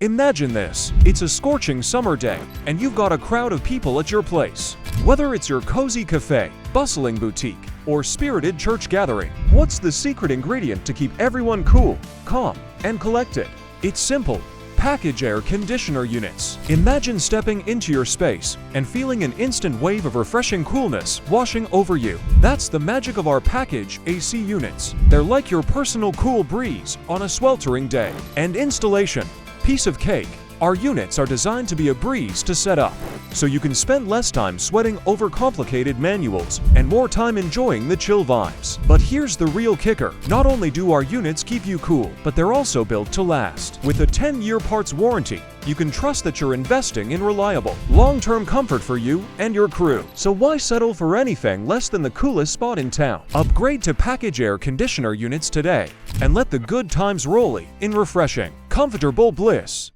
Imagine this. It's a scorching summer day, and you've got a crowd of people at your place. Whether it's your cozy cafe, bustling boutique, or spirited church gathering, what's the secret ingredient to keep everyone cool, calm, and collected? It's simple. Package air conditioner units. Imagine stepping into your space and feeling an instant wave of refreshing coolness washing over you. That's the magic of our package AC units. They're like your personal cool breeze on a sweltering day. And installation. Piece of cake. Our units are designed to be a breeze to set up, so you can spend less time sweating over complicated manuals and more time enjoying the chill vibes. But here's the real kicker. Not only do our units keep you cool, but they're also built to last. With a 10-year parts warranty, you can trust that you're investing in reliable, long-term comfort for you and your crew. So why settle for anything less than the coolest spot in town? Upgrade to package air conditioner units today and let the good times roll in refreshing, comfortable bliss.